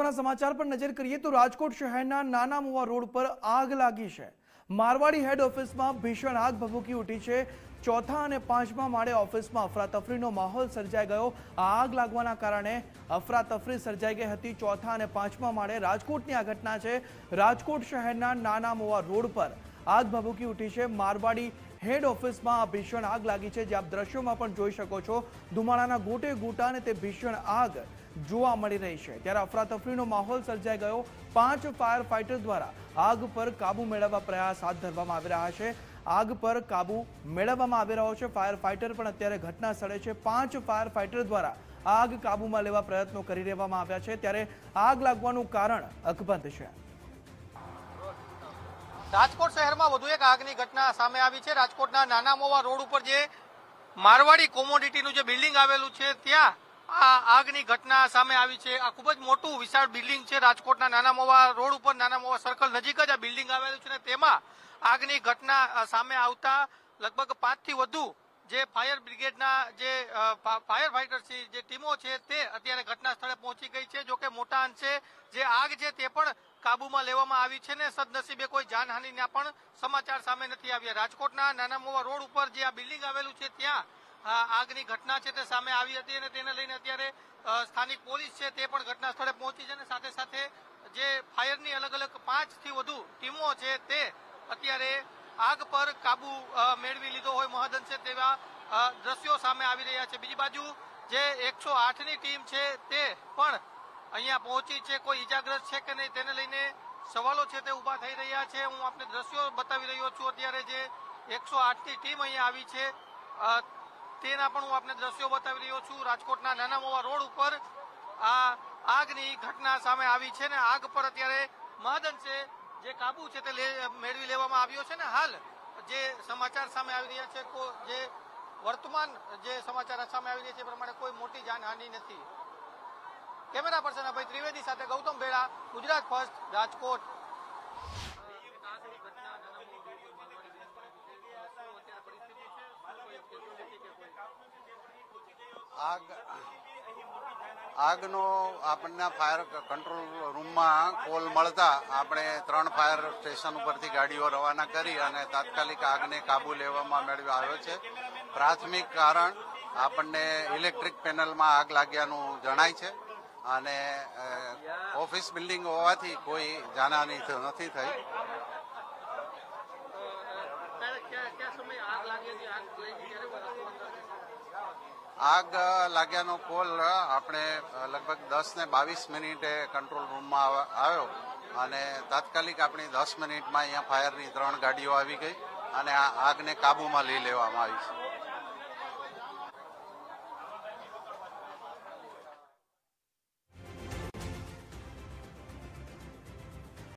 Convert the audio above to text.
મહત્વના સમાચાર પર નજર કરીએ તો રાજકોટ શહેરના નાના મુવા રોડ પર આગ લાગી છે। મારવાડી હેડ ઓફિસમાં ભીષણ આગ ભભૂકી ઉઠી છે। ચોથા અને પાંચમા માળે ઓફિસમાં અફરાતફરીનો માહોલ સર્જાઈ ગયો। આગ લાગવાના કારણે અફરાતફરી સર્જાઈ ગઈ હતી। ચોથા અને પાંચમા માળે રાજકોટની આ ઘટના છે। રાજકોટ શહેરના નાના મુવા રોડ પર આગ ભભૂકી ઉઠી છે। મારવાડી હેડ ઓફિસમાં આ ભીષણ આગ લાગી છે, જે આપ દ્રશ્યોમાં પણ જોઈ શકો છો। ધુમાડાના ગોટે ગોટા અને તે ભીષણ આગ જોવા મળી રહી છે। ત્યારે અફરાતફરીનો માહોલ સર્જાઈ ગયો। 5 ફાયર ફાઇટર દ્વારા આગ પર કાબુ મેળવવા પ્રયાસ હાથ ધરવામાં આવી રહ્યા છે। આગ પર કાબુ મેળવવામાં આવી રહ્યો છે। ફાયર ફાઇટર પણ અત્યારે ઘટના સ્થળે છે। 5 ફાયર ફાઇટર દ્વારા આગ કાબુમાં લેવા પ્રયત્નો કરી દેવામાં આવ્યા છે। ત્યારે આગ લાગવાનું કારણ અકબંધ છે। રાજકોટ શહેરમાં વધુ એક આગની ઘટના સામે આવી છે। રાજકોટના નાના મોવા રોડ ઉપર જે મારવાડી કોમોડિટીનું જે બિલ્ડિંગ આવેલું છે, ત્યાં આ આગની ઘટના સામે આવી છે। આ ખૂબ જ મોટું વિશાળ બિલ્ડિંગ છે। રાજકોટના નાના મોવા રોડ ઉપર નાના મોવા સર્કલ નજીક જ આ બિલ્ડિંગ આવેલું છે, ને તેમાં આગની ઘટના સામે આવતા લગભગ 5 થી વધુ જે ફાયર બ્રિગેડના જે ફાયર ફાઇટર્સની જે ટીમો છે, તે અત્યારે ઘટના સ્થળે પહોંચી ગઈ છે। જો કે મોટા અંશે જે આગ છે તે પણ કાબુમાં લેવામાં આવી છે, ને સદનસીબે કોઈ જાનહાનિના પણ સમાચાર સામે નથી આવ્યા। રાજકોટના નાના મોવા રોડ ઉપર જે આ બિલ્ડિંગ આવેલું છે, ત્યાં આગની ઘટના છે તે સામે આવી હતી, અને તેને લઈને અત્યારે સ્થાનિક પોલીસ છે તે પણ ઘટના સ્થળે પહોંચી છે, અને સાથે સાથે જે ફાયરની અલગ અલગ 5 થી વધુ ટીમો છે તે અત્યારે આગ પર કાબુ મેળવી લીધો હોય મહદઅંશે તેવા દ્રશ્યો સામે આવી રહ્યા છે। બીજી બાજુ જે 108ની ટીમ છે તે પણ અહીંયા પહોંચી છે। કોઈ ઈજાગ્રસ્ત છે કે નહીં તેને લઈને સવાલો છે તે ઉભા થઈ રહ્યા છે। હું આપને દ્રશ્યો બતાવી રહ્યો છું। અત્યારે જે 108ની ટીમ અહીંયા આવી છે તેના પણ હું આપને દ્રશ્યો બતાવી રહ્યો છું। રાજકોટના નાના મોવા રોડ ઉપર આ આગની ઘટના સામે આવી છે, ને આગ પર અત્યારે મહદઅંશે જે કાબુ છે તે મેળવી લેવામાં આવ્યો છે, ને હાલ જે સમાચાર સામે આવી રહ્યા છે, જે વર્તમાન જે સમાચાર સામે આવી રહ્યા છે પ્રમાણે કોઈ મોટી જાનહાનિ નથી। કેમેરા પર્સન અભય ત્રિવેદી સાથે ગૌતમ ભેળા, ગુજરાત ફર્સ્ટ, રાજકોટ। આગનો આપણને ફાયર કંટ્રોલ રૂમમાં કોલ મળતા આપણે 3 ફાયર સ્ટેશન ઉપરથી ગાડીઓ રવાના કરી અને તાત્કાલિક આગને કાબુ લેવામાં મેળવ્યો આવ્યો છે। પ્રાથમિક કારણ આપણને ઇલેક્ટ્રિક પેનલમાં આગ લાગ્યાનું જણાય છે, અને ઓફિસ બિલ્ડિંગ હોવાથી કોઈ જાનહાનિ નથી થઈ। આગ લાગ્યાનો કોલ આપણે લગભગ 10 ને 22 મિનિટે કંટ્રોલ રૂમમાં આવ્યો, અને તાત્કાલિક આપણી 10 મિનિટમાં અહીંયા ફાયરની 3 ગાડીઓ આવી ગઈ અને આ આગને કાબુમાં લઈ લેવામાં આવી છે।